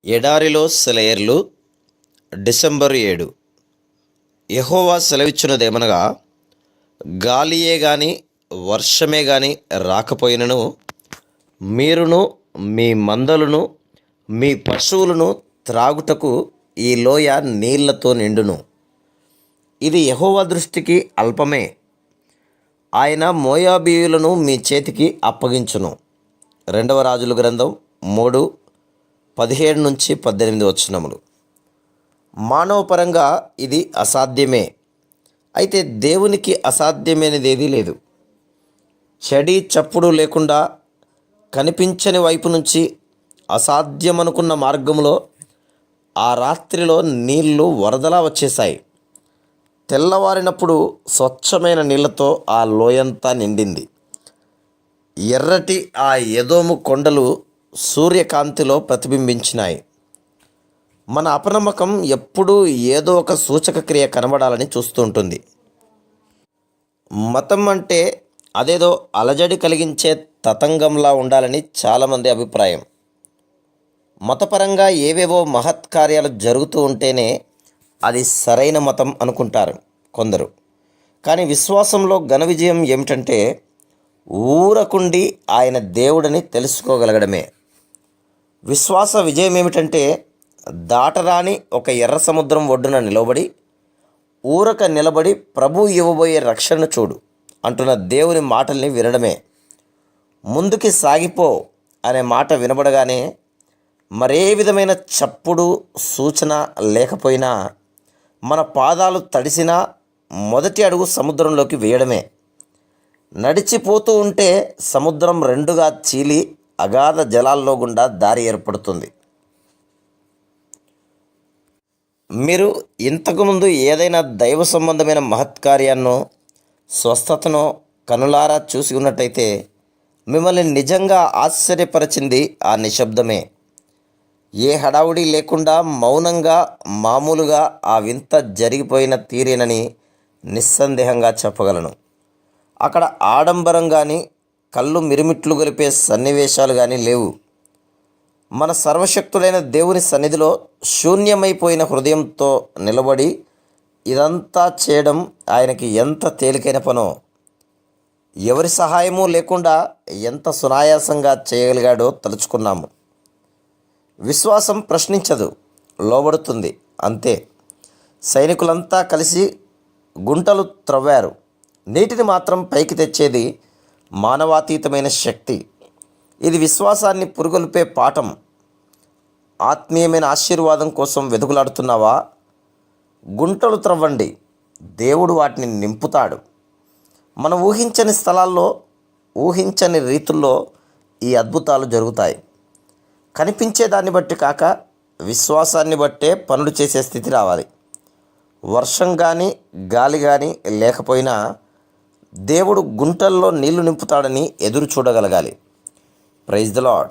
ఎడారిలో సెలయేర్లు. డిసెంబరు 7. యెహోవా సెలవిచ్చినదేమనగా, గాలియే గాని వర్షమే గాని రాకపోయినను మీరును మీ మందలను మీ పశువులను త్రాగుటకు ఈ లోయ నీళ్లతో నిండును. ఇది యెహోవా దృష్టికి అల్పమే. ఆయన మోయాబీయులను మీ చేతికి అప్పగించును. 2వ రాజుల గ్రంథం 3:17-18 మానవపరంగా ఇది అసాధ్యమే. అయితే దేవునికి అసాధ్యమైనదేదీ లేదు. చెడి చప్పుడు లేకుండా కనిపించని వైపు నుంచి అసాధ్యమనుకున్న మార్గంలో ఆ రాత్రిలో నీళ్లు వరదలా వచ్చేశాయి. తెల్లవారినప్పుడు స్వచ్ఛమైన నీళ్లతో ఆ లోయంతా నిండింది. ఎర్రటి ఆ ఎదోము కొండలు సూర్యకాంతిలో ప్రతిబింబించినాయి. మన అపనమ్మకం ఎప్పుడూ ఏదో ఒక సూచక క్రియ కనబడాలని చూస్తూ ఉంటుంది. మతం అంటే అదేదో అలజడి కలిగించే తతంగంలా ఉండాలని చాలామంది అభిప్రాయం. మతపరంగా ఏవేవో మహత్కార్యాలు జరుగుతూ ఉంటేనే అది సరైన మతం అనుకుంటారు కొందరు. కానీ విశ్వాసంలో ఘన విజయం ఏమిటంటే ఊరకుండి ఆయన దేవుడని తెలుసుకోగలగడమే. విశ్వాస విజయం ఏమిటంటే దాటరాని ఒక ఎర్ర సముద్రం ఒడ్డున ఊరక నిలబడి ప్రభు ఇవ్వబోయే రక్షణను చూడు అంటున్న దేవుని మాటల్ని వినడమే. ముందుకి సాగిపో అనే మాట వినబడగానే మరే విధమైన చప్పుడు సూచన లేకపోయినా మన పాదాలు తడిసినా మొదటి అడుగు సముద్రంలోకి వేయడమే. నడిచిపోతూ ఉంటే సముద్రం రెండుగా చీలి అగాధ జలాల్లో గుండా దారి ఏర్పడుతుంది. మీరు ఇంతకుముందు ఏదైనా దైవ సంబంధమైన మహత్కార్యాన్నో స్వస్థతనో కనులారా చూసి ఉన్నట్టయితే మిమ్మల్ని నిజంగా ఆశ్చర్యపరిచింది ఆ నిశ్శబ్దమే. ఏ హడావుడి లేకుండా మౌనంగా మామూలుగా ఆ వింత జరిగిపోయిన తీరేనని నిస్సందేహంగా చెప్పగలను. అక్కడ ఆడంబరం కానీ కళ్ళు మిరుమిట్లు గొలిపే సన్నివేశాలు కానీ లేవు. మన సర్వశక్తుడైన దేవుని సన్నిధిలో శూన్యమైపోయిన హృదయంతో నిలబడి ఇదంతా చేయడం ఆయనకి ఎంత తేలికైన పనో, ఎవరి సహాయము లేకుండా ఎంత సునాయాసంగా చేయగలిగాడో తలుచుకున్నాము. విశ్వాసం ప్రశ్నించదు, లోబడుతుంది అంతే. సైనికులంతా కలిసి గుంటలు త్రవ్వారు. నీటిని మాత్రం పైకి తెచ్చేది మానవాతీతమైన శక్తి. ఇది విశ్వాసాన్ని పురుగొల్పే పాఠం. ఆత్మీయమైన ఆశీర్వాదం కోసం వెతుకులాడుతున్నావా? గుంటలు త్రవ్వండి, దేవుడు వాటిని నింపుతాడు. మనం ఊహించని స్థలాల్లో ఊహించని రీతుల్లో ఈ అద్భుతాలు జరుగుతాయి. కనిపించేదాన్ని బట్టి కాక విశ్వాసాన్ని బట్టే పనులు చేసే స్థితి రావాలి. వర్షం కానీ గాలి కానీ లేకపోయినా దేవుడు గుంటల్లో నీళ్లు నింపుతాడని ఎదురు చూడగలగాలి. Praise the lord.